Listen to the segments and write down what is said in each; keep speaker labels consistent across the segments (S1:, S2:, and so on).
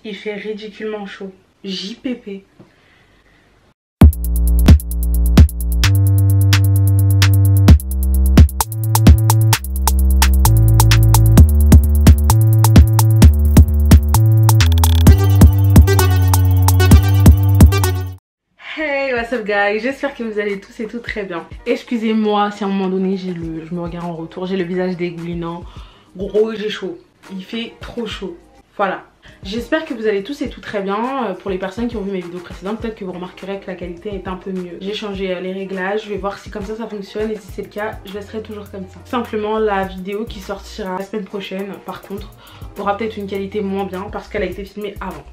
S1: Il fait ridiculement chaud. JPP. Hey, what's up guys, j'espère que vous allez tous et toutes très bien. Excusez-moi si à un moment donné je me regarde en retour, j'ai le visage dégoulinant. Gros, j'ai chaud, il fait trop chaud. Voilà. J'espère que vous allez tous et toutes très bien. Pour les personnes qui ont vu mes vidéos précédentes, peut-être que vous remarquerez que la qualité est un peu mieux. J'ai changé les réglages, je vais voir si comme ça fonctionne et si c'est le cas, je laisserai toujours comme ça. Simplement la vidéo qui sortira la semaine prochaine, par contre, aura peut-être une qualité moins bien parce qu'elle a été filmée avant.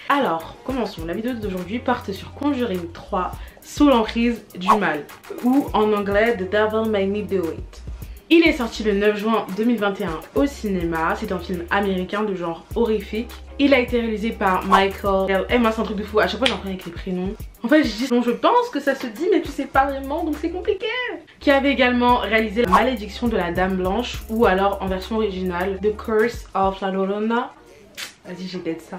S1: Alors, commençons. La vidéo d'aujourd'hui porte sur Conjuring 3, Sous l'emprise du mal, ou en anglais The Devil Made Me Do It. Il est sorti le 9 juin 2021 au cinéma. C'est un film américain de genre horrifique. Il a été réalisé par Michael. Et moi c'est un truc de fou, à chaque fois j'en prends avec les prénoms. En fait je dis bon, je pense que ça se dit mais tu sais pas vraiment donc c'est compliqué. Qui avait également réalisé La Malédiction de la Dame Blanche, ou alors en version originale The Curse of La Llorona. Vas-y, j'ai peut-être ça.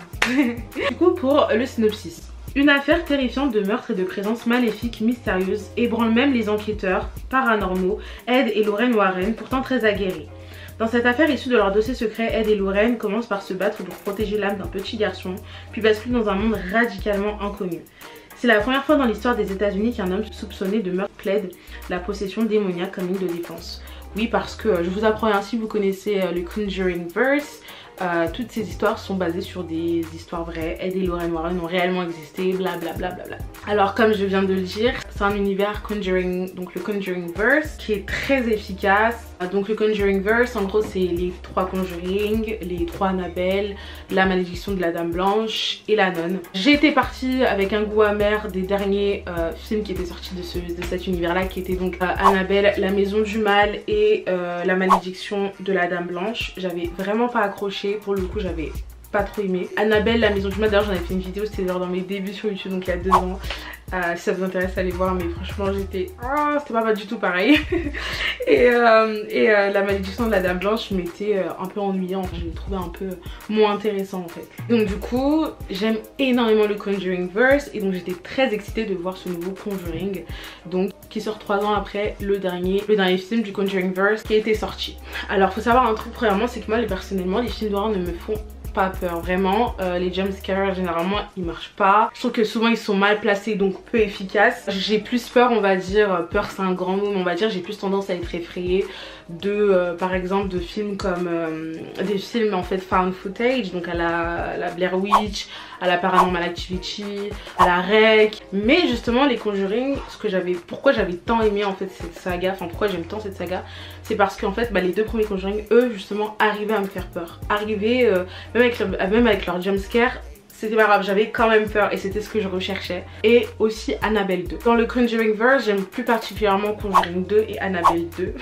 S1: Du coup, pour le synopsis. Une affaire terrifiante de meurtre et de présence maléfique mystérieuse ébranle même les enquêteurs paranormaux Ed et Lorraine Warren, pourtant très aguerris. Dans cette affaire issue de leur dossier secret, Ed et Lorraine commencent par se battre pour protéger l'âme d'un petit garçon, puis basculent dans un monde radicalement inconnu. C'est la première fois dans l'histoire des États-Unis qu'un homme soupçonné de meurtre plaide la possession démoniaque comme ligne de défense. Oui, parce que je vous apprends ainsi, vous connaissez le Conjuring Verse. Toutes ces histoires sont basées sur des histoires vraies. Ed et Lorraine Warren ont réellement existé, blablabla. Alors comme je viens de le dire, c'est un univers Conjuring, donc le Conjuring Verse, qui est très efficace. Donc le Conjuring Verse, en gros c'est les 3 Conjuring, les 3 Annabelle, La Malédiction de la Dame Blanche et La Nonne. J'ai été partie avec un goût amer des derniers films qui étaient sortis de cet univers là, qui étaient donc Annabelle, La Maison du Mal et La Malédiction de la Dame Blanche. J'avais vraiment pas accroché, pour le coup j'avais pas trop aimé. Annabelle, La Maison du Mal, d'ailleurs j'en avais fait une vidéo, c'était genre dans mes débuts sur YouTube, donc il y a 2 ans. Si ça vous intéresse, allez voir, mais franchement j'étais... c'était pas du tout pareil. et La Malédiction de la Dame Blanche m'était un peu ennuyante, je l'ai trouvé un peu moins intéressant en fait. Donc du coup j'aime énormément le Conjuring Verse et donc j'étais très excitée de voir ce nouveau Conjuring, donc qui sort 3 ans après le dernier film du Conjuring Verse qui a été sorti. Alors faut savoir un truc premièrement, c'est que moi personnellement les films d'horreur ne me font pas peur, vraiment. Les jumpscares généralement ils marchent pas, je trouve que souvent ils sont mal placés donc peu efficaces. J'ai plus peur, on va dire, peur c'est un grand mot, mais on va dire j'ai plus tendance à être effrayée de par exemple de films comme des films en fait found footage, donc à la Blair Witch, à la Paranormal Activity, à la Rec. Mais justement les Conjuring, pourquoi j'avais tant aimé en fait cette saga, enfin pourquoi j'aime tant cette saga, c'est parce qu'en fait les 2 premiers Conjuring, eux justement arrivaient à me faire peur, arrivaient même avec leur jumpscare, c'était pas grave, j'avais quand même peur et c'était ce que je recherchais. Et aussi Annabelle 2. Dans le Conjuring Verse, j'aime plus particulièrement Conjuring 2 et Annabelle 2.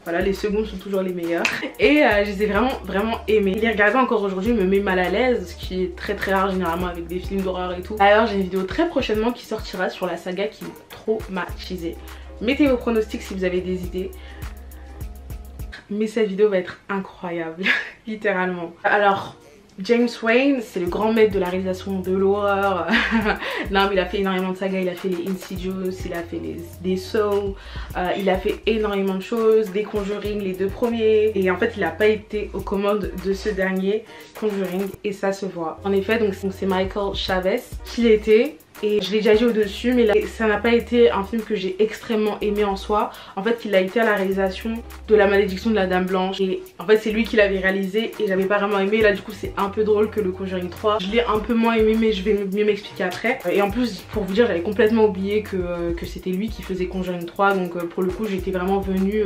S1: Voilà, les secondes sont toujours les meilleures. Et je les ai vraiment aimés. Les regarder encore aujourd'hui me met mal à l'aise, ce qui est très rare généralement avec des films d'horreur et tout. D'ailleurs j'ai une vidéo très prochainement qui sortira sur la saga qui m'a traumatisée. Mettez vos pronostics si vous avez des idées. Mais cette vidéo va être incroyable, littéralement. Alors... James Wan, c'est le grand maître de la réalisation de l'horreur. Non mais il a fait énormément de sagas, il a fait les Insidious, il a fait des Saw, il a fait énormément de choses, des Conjuring, les 2 premiers. Et en fait il n'a pas été aux commandes de ce dernier Conjuring et ça se voit. En effet donc c'est Michael Chavez qui l'était. Et je l'ai déjà dit au dessus, mais là, ça n'a pas été un film que j'ai extrêmement aimé en soi. En fait il a été à la réalisation de La Malédiction de la Dame Blanche et en fait c'est lui qui l'avait réalisé et j'avais pas vraiment aimé. Là du coup c'est un peu drôle que le Conjuring 3, je l'ai un peu moins aimé mais je vais mieux m'expliquer après. Et en plus pour vous dire, j'avais complètement oublié que c'était lui qui faisait Conjuring 3, donc pour le coup j'étais vraiment venue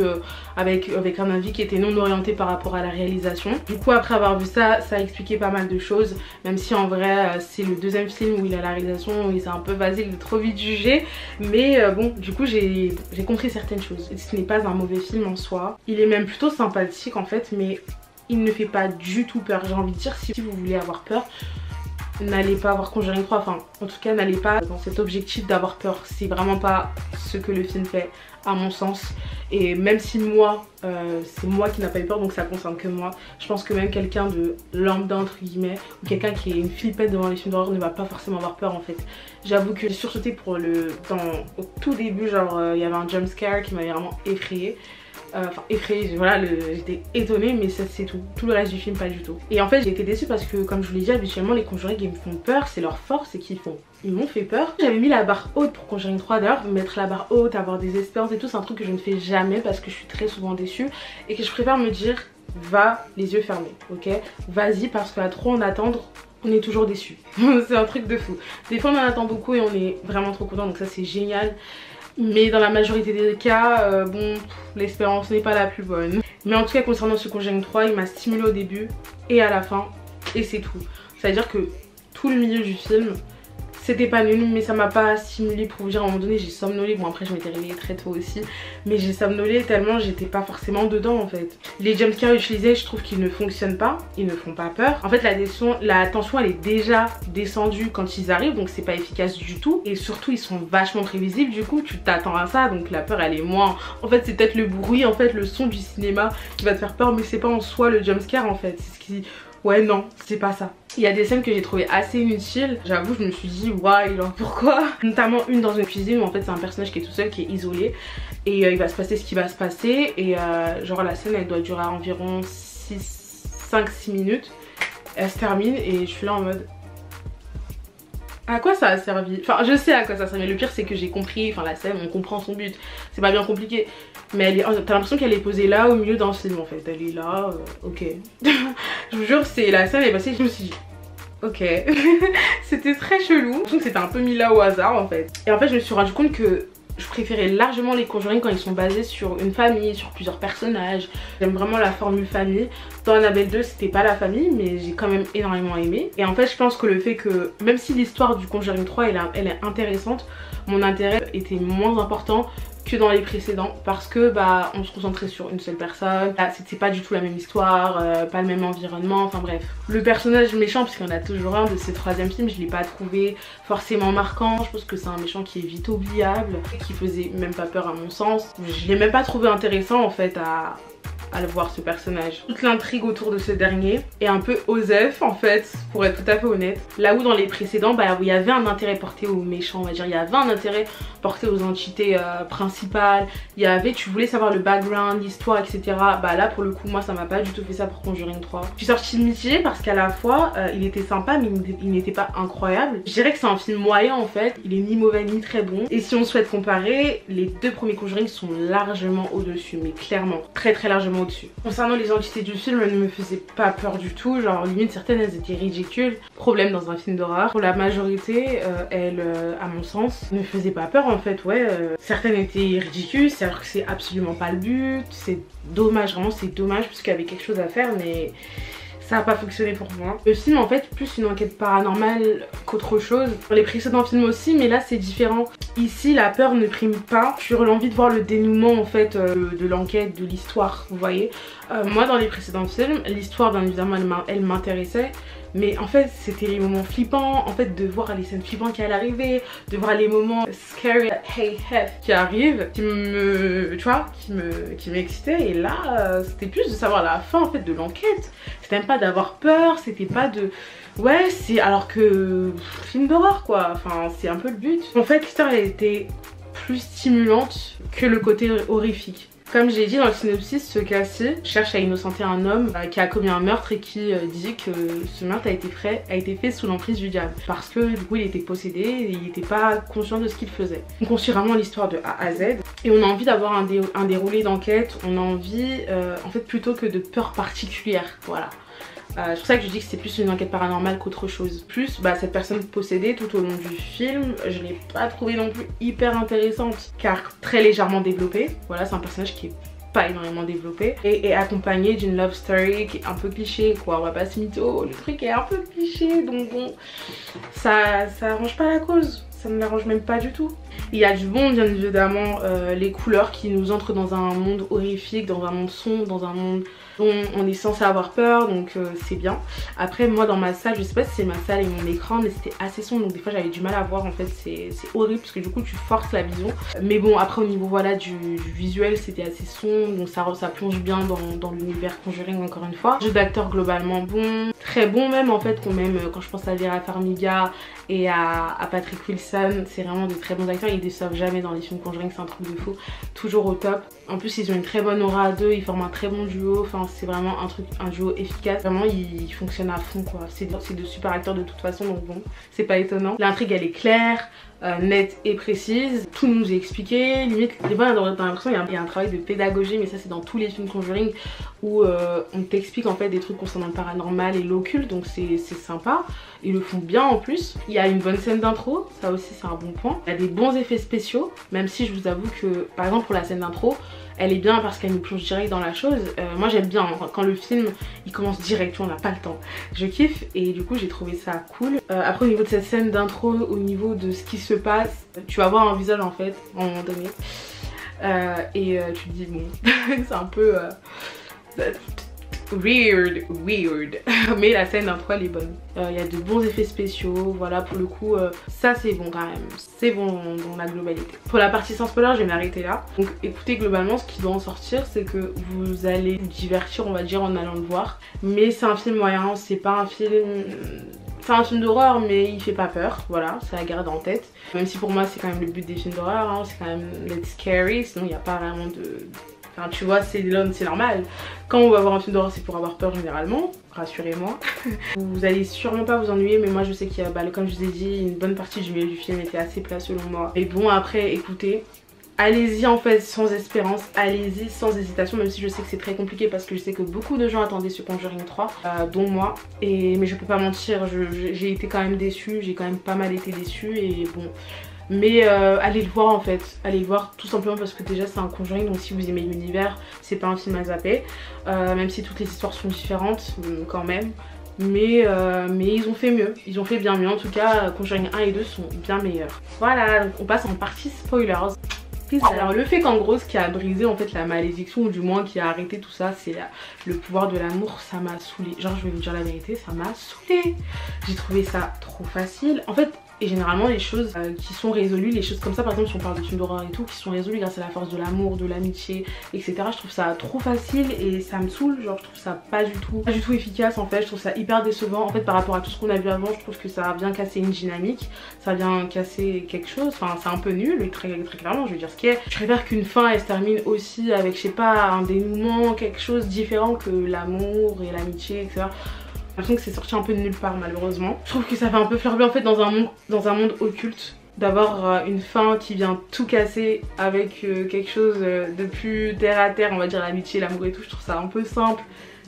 S1: avec un avis qui était non orienté par rapport à la réalisation. Du coup après avoir vu ça, ça a expliqué pas mal de choses, même si en vrai c'est le 2e film où il a la réalisation, où c'est un peu facile de trop vite juger, mais bon du coup j'ai compris certaines choses. Ce n'est pas un mauvais film en soi, il est même plutôt sympathique en fait, mais il ne fait pas du tout peur. J'ai envie de dire, si vous voulez avoir peur, n'allez pas voir Conjuring 3, enfin en tout cas n'allez pas dans cet objectif d'avoir peur. C'est vraiment pas ce que le film fait à mon sens. Et même si moi, c'est moi qui n'a pas eu peur, donc ça concerne que moi, je pense que même quelqu'un de lambda entre guillemets, ou quelqu'un qui est une flippette devant les films d'horreur ne va pas forcément avoir peur en fait. J'avoue que j'ai sursauté pour au tout début, genre il y avait un jump scare qui m'avait vraiment effrayée. Enfin effrayée, voilà, j'étais étonnée, mais ça c'est tout. Tout le reste du film pas du tout. Et en fait j'ai été déçue parce que comme je vous l'ai dit, habituellement les Conjuring ils me font peur, c'est leur force, c'est ils m'ont fait peur. J'avais mis la barre haute pour Conjuring 3, d'ailleurs mettre la barre haute, avoir des espérances et tout, c'est un truc que je ne fais jamais parce que je suis très souvent déçue et que je préfère me dire va les yeux fermés, ok, vas-y, parce qu'à trop en attendre on est toujours déçu. C'est un truc de fou. Des fois on en attend beaucoup et on est vraiment trop content, donc ça c'est génial. Mais dans la majorité des cas, bon, l'espérance n'est pas la plus bonne. Mais en tout cas, concernant ce Conjuring 3, il m'a stimulé au début et à la fin. Et c'est tout. C'est-à-dire que tout le milieu du film, c'était pas nul, mais ça m'a pas stimulé pour vous dire. À un moment donné j'ai somnolé, bon après je m'étais réveillée très tôt aussi, mais j'ai somnolé tellement j'étais pas forcément dedans en fait. Les jumpscares utilisés, je trouve qu'ils ne fonctionnent pas, ils ne font pas peur. En fait la tension elle est déjà descendue quand ils arrivent, donc c'est pas efficace du tout. Et surtout ils sont vachement prévisibles, du coup tu t'attends à ça, donc la peur elle est moins. En fait c'est peut-être le bruit, en fait le son du cinéma qui va te faire peur, mais c'est pas en soi le jumpscare en fait, c'est ce qui... Ouais non, c'est pas ça. Il y a des scènes que j'ai trouvé assez inutiles. J'avoue, je me suis dit ouais, genre pourquoi? Notamment une dans une cuisine où en fait c'est un personnage qui est tout seul, qui est isolé. Et il va se passer ce qui va se passer. Et genre la scène elle doit durer environ 5-6 minutes. Elle se termine et je suis là en mode... À quoi ça a servi? Enfin je sais à quoi ça sert, mais le pire c'est que j'ai compris, enfin la scène on comprend son but, c'est pas bien compliqué. Mais t'as l'impression qu'elle est posée là au milieu d'un film en fait, elle est là, ok. Je vous jure, c'est la scène est passée, je me suis dit ok. C'était très chelou, je trouve que c'était un peu mis là au hasard en fait. Et en fait je me suis rendu compte que je préférais largement les Conjuring quand ils sont basés sur une famille, sur plusieurs personnages. J'aime vraiment la formule famille. Dans Annabelle 2 c'était pas la famille, mais j'ai quand même énormément aimé. Et en fait je pense que le fait que, même si l'histoire du Conjuring 3 elle est intéressante, mon intérêt était moins important que dans les précédents parce que bah on se concentrait sur une seule personne, c'était pas du tout la même histoire, pas le même environnement, enfin bref. Le personnage méchant, parce qu'il y en a toujours un de ces troisième films, je l'ai pas trouvé forcément marquant. Je pense que c'est un méchant qui est vite oubliable, qui faisait même pas peur à mon sens. Je l'ai même pas trouvé intéressant en fait à le voir, ce personnage. Toute l'intrigue autour de ce dernier est un peu osef en fait, pour être tout à fait honnête. Là où dans les précédents, bah, il y avait un intérêt porté aux méchants, on va dire, il y avait un intérêt porté aux entités principales, il y avait, tu voulais savoir le background, l'histoire, etc. Bah là pour le coup moi ça m'a pas du tout fait ça pour Conjuring 3. Je suis sortie mitigée parce qu'à la fois il était sympa mais il n'était pas incroyable. Je dirais que c'est un film moyen en fait, il est ni mauvais ni très bon. Et si on souhaite comparer, les deux premiers Conjuring sont largement au-dessus, mais clairement, très largement au-dessus. Concernant les entités du film, elles ne me faisaient pas peur du tout, genre limite certaines elles étaient ridicules. Problème dans un film d'horreur. Pour la majorité, elles, à mon sens, ne faisaient pas peur en fait, ouais. Certaines étaient ridicules, c'est-à-dire que c'est absolument pas le but, c'est dommage, vraiment c'est dommage parce qu'il y avait quelque chose à faire mais... ça n'a pas fonctionné pour moi. Le film en fait plus une enquête paranormale qu'autre chose. Pour les précédents films aussi, mais là c'est différent. Ici la peur ne prime pas sur l'envie de voir le dénouement en fait de l'enquête, de l'histoire, vous voyez. Moi dans les précédents films, l'histoire bien évidemment elle m'intéressait. Mais en fait c'était les moments flippants, en fait de voir les scènes flippantes qui allaient arriver, de voir les moments scary hey hef qui arrivent, qui me, tu vois, qui m'excitaient. Et là c'était plus de savoir la fin en fait de l'enquête. C'était même pas d'avoir peur, c'était pas de... Ouais c'est alors que film d'horreur quoi, enfin c'est un peu le but. En fait l'histoire elle était plus stimulante que le côté horrifique. Comme j'ai dit dans le synopsis, ce cas-ci cherche à innocenter un homme qui a commis un meurtre et qui dit que ce meurtre a été fait sous l'emprise du diable. Parce que du coup il était possédé et il n'était pas conscient de ce qu'il faisait. Donc on suit vraiment l'histoire de A à Z. Et on a envie d'avoir un déroulé d'enquête, on a envie en fait plutôt que de peur particulière, voilà. C'est pour ça que je dis que c'est plus une enquête paranormale qu'autre chose. Plus cette personne possédée tout au long du film, je l'ai pas trouvée non plus hyper intéressante car très légèrement développée. Voilà, c'est un personnage qui est pas énormément développé et accompagné d'une love story qui est un peu cliché quoi, on va pas se mytho, le truc est un peu cliché donc bon, ça arrange pas la cause. Ça ne m'arrange même pas du tout. Il y a du bon bien évidemment, les couleurs qui nous entrent dans un monde horrifique, dans un monde sombre, dans un monde on est censé avoir peur, donc c'est bien. Après moi dans ma salle, je sais pas si c'est ma salle et mon écran, mais c'était assez sombre, donc des fois j'avais du mal à voir. En fait c'est horrible parce que du coup tu forces la vision. Mais bon, après au niveau voilà du visuel, c'était assez sombre, donc ça plonge bien dans l'univers Conjuring encore une fois. Jeu d'acteur globalement bon, très bon même en fait, quand je pense à Vera Farmiga et à Patrick Wilson, c'est vraiment de très bons acteurs. Ils déçoivent jamais dans les films Conjuring, c'est un truc de fou, toujours au top. En plus ils ont une très bonne aura à deux, ils forment un très bon duo, enfin c'est vraiment un duo efficace. Vraiment ils fonctionnent à fond quoi, c'est de super acteurs de toute façon, donc bon c'est pas étonnant. L'intrigue elle est claire, nette et précise, tout nous est expliqué, limite des fois on a l'impression qu'il y a un travail de pédagogie, mais ça c'est dans tous les films Conjuring où on t'explique en fait des trucs concernant le paranormal et l'occulte, donc c'est sympa, ils le font bien en plus. Il y a une bonne scène d'intro, ça aussi c'est un bon point. Il y a des bons effets spéciaux, même si je vous avoue que par exemple pour la scène d'intro, elle est bien parce qu'elle nous plonge direct dans la chose. Moi j'aime bien quand le film il commence direct, on n'a pas le temps. Je kiffe et du coup j'ai trouvé ça cool. Après au niveau de cette scène d'intro, au niveau de ce qui se passe, tu vas voir un visage en fait à un moment donné. Tu te dis bon, c'est un peu weird. Mais la scène d'intro elle est bonne. Il y a de bons effets spéciaux, voilà pour le coup ça c'est bon quand même, c'est bon dans la globalité. Pour la partie sans spoiler je vais m'arrêter là. Donc écoutez, globalement ce qui doit en sortir c'est que vous allez vous divertir on va dire en allant le voir. Mais c'est un film moyen, c'est pas un film... C'est un film d'horreur mais il fait pas peur, voilà, ça la garde en tête. Même si pour moi c'est quand même le but des films d'horreur, hein, c'est quand même let's scary, sinon il n'y a pas vraiment de... Enfin tu vois c'est normal. Quand on va voir un film d'horreur c'est pour avoir peur généralement, rassurez-moi. Vous allez sûrement pas vous ennuyer, mais moi je sais qu'il y a, comme je vous ai dit, une bonne partie du milieu du film était assez plat selon moi. Et bon après écoutez, allez-y en fait sans espérance, allez-y sans hésitation, même si je sais que c'est très compliqué parce que je sais que beaucoup de gens attendaient ce Conjuring 3, dont moi. Mais je peux pas mentir, j'ai été quand même déçue, j'ai quand même pas mal été déçue et bon... Mais allez le voir en fait, allez le voir tout simplement parce que déjà c'est un Conjuring, donc si vous aimez l'univers, c'est pas un film à zapper. Même si toutes les histoires sont différentes quand même. Mais ils ont fait mieux, ils ont fait bien mieux. En tout cas, Conjuring 1 et 2 sont bien meilleurs. Voilà, donc on passe en partie spoilers. Alors le fait qu'en gros ce qui a brisé en fait la malédiction, ou du moins qui a arrêté tout ça, c'est le pouvoir de l'amour, ça m'a saoulée. Genre je vais vous dire la vérité, ça m'a saoulée. J'ai trouvé ça trop facile. En fait, et généralement les choses qui sont résolues, les choses comme ça par exemple si on parle de films d'horreur et tout, qui sont résolues grâce à la force de l'amour, de l'amitié, etc. Je trouve ça trop facile et ça me saoule, genre je trouve ça pas du tout efficace en fait, je trouve ça hyper décevant en fait par rapport à tout ce qu'on a vu avant. Je trouve que ça vient casser une dynamique, ça vient casser quelque chose, enfin c'est un peu nul, très clairement je veux dire ce qui est. Je préfère qu'une fin elle se termine aussi avec je sais pas un dénouement, quelque chose différent que l'amour et l'amitié, etc. J'ai l'impression que c'est sorti un peu de nulle part malheureusement. Je trouve que ça fait un peu fleur bleue en fait dans un monde occulte d'avoir une fin qui vient tout casser avec quelque chose de plus terre à terre, on va dire l'amitié, l'amour et tout. Je trouve ça un peu simple,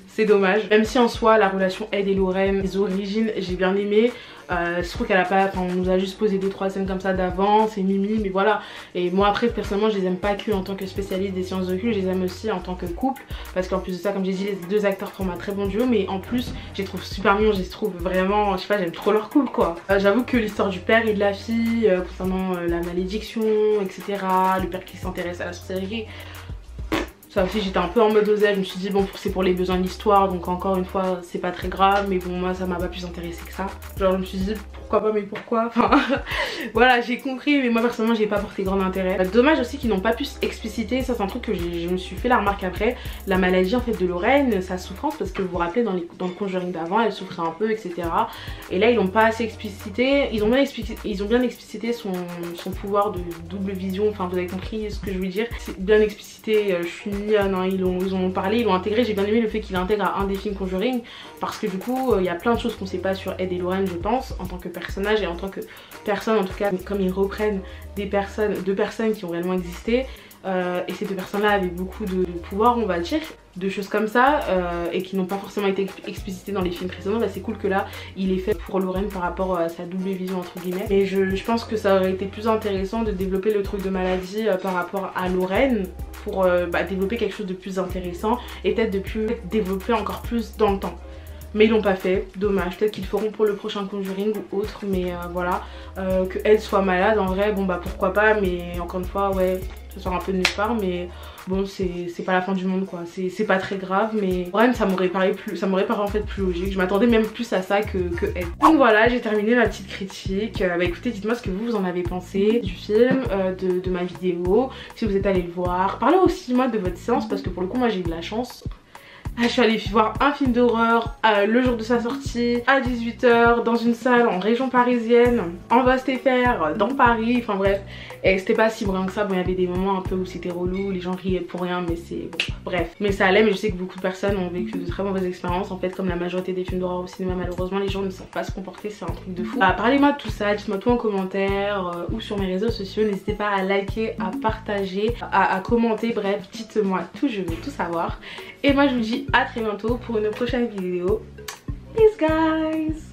S1: c'est dommage. Même si en soi la relation Ed et Lorraine, les origines, j'ai bien aimé. Je trouve qu'elle a pas, enfin on nous a juste posé 2-3 scènes comme ça d'avant, c'est mimi, mais voilà. Et moi après personnellement je les aime pas que en tant que spécialiste des sciences occultes, je les aime aussi en tant que couple, parce qu'en plus de ça comme j'ai dit les deux acteurs forment un très bon duo, mais en plus je les trouve super mignons, je les trouve vraiment, je sais pas, j'aime trop leur couple quoi. J'avoue que l'histoire du père et de la fille, concernant la malédiction, etc., le père qui s'intéresse à la sorcellerie, ça aussi j'étais un peu en mode oseille, je me suis dit bon c'est pour les besoins de l'histoire, donc encore une fois c'est pas très grave, mais bon moi ça m'a pas plus intéressé que ça. Genre je me suis dit pourquoi pas mais pourquoi, enfin voilà j'ai compris, mais moi personnellement j'ai pas porté grand intérêt. Dommage aussi qu'ils n'ont pas pu expliciter, ça c'est un truc que je me suis fait la remarque après, la maladie en fait de Lorraine, sa souffrance, parce que vous vous rappelez dans le Conjuring d'avant elle souffrait un peu etc. Et là ils l'ont pas assez explicité, ils ont bien explicité son pouvoir de double vision, enfin vous avez compris ce que je veux dire, c'est bien explicité, je suis non, ils ont parlé, ils l'ont intégré. J'ai bien aimé le fait qu'il intègre à un des films Conjuring, parce que du coup il y a plein de choses qu'on sait pas sur Ed et Lorraine je pense, en tant que personnage et en tant que personne en tout cas, comme ils reprennent deux personnes qui ont réellement existé, et ces deux personnes là avaient beaucoup de pouvoir on va dire, de choses comme ça, et qui n'ont pas forcément été explicitées dans les films précédents. Bah, c'est cool que là il est fait pour Lorraine par rapport à sa double vision entre guillemets, et je pense que ça aurait été plus intéressant de développer le truc de maladie par rapport à Lorraine, pour développer quelque chose de plus intéressant et peut-être de plus développer encore plus dans le temps. mais ils l'ont pas fait, dommage. Peut-être qu'ils le feront pour le prochain Conjuring ou autre, mais voilà. Que elle soit malade en vrai, bon bah pourquoi pas, mais encore une fois ouais, ça sort un peu de nulle part, mais bon c'est pas la fin du monde quoi, c'est pas très grave, mais Bran ça m'aurait paru en fait plus logique, je m'attendais même plus à ça que elle. Donc voilà, j'ai terminé ma petite critique. Bah écoutez, dites-moi ce que vous en avez pensé du film, de ma vidéo, si vous êtes allé le voir. Parlez aussi moi de votre séance, parce que pour le coup moi j'ai eu de la chance. Je suis allée voir un film d'horreur le jour de sa sortie à 18 h dans une salle en région parisienne, en Vaste-Fr, dans Paris, enfin bref. Et c'était pas si brillant que ça, bon il y avait des moments un peu où c'était relou, les gens riaient pour rien, mais c'est bon, bref. Mais ça allait, mais je sais que beaucoup de personnes ont vécu de très mauvaises expériences en fait, comme la majorité des films d'horreur au cinéma. Malheureusement les gens ne savent pas se comporter, c'est un truc de fou. Parlez-moi de tout ça, dites-moi tout en commentaire ou sur mes réseaux sociaux, n'hésitez pas à liker, à partager, à commenter, bref dites-moi tout, je veux tout savoir. Et moi je vous dis à très bientôt pour une prochaine vidéo. Peace guys.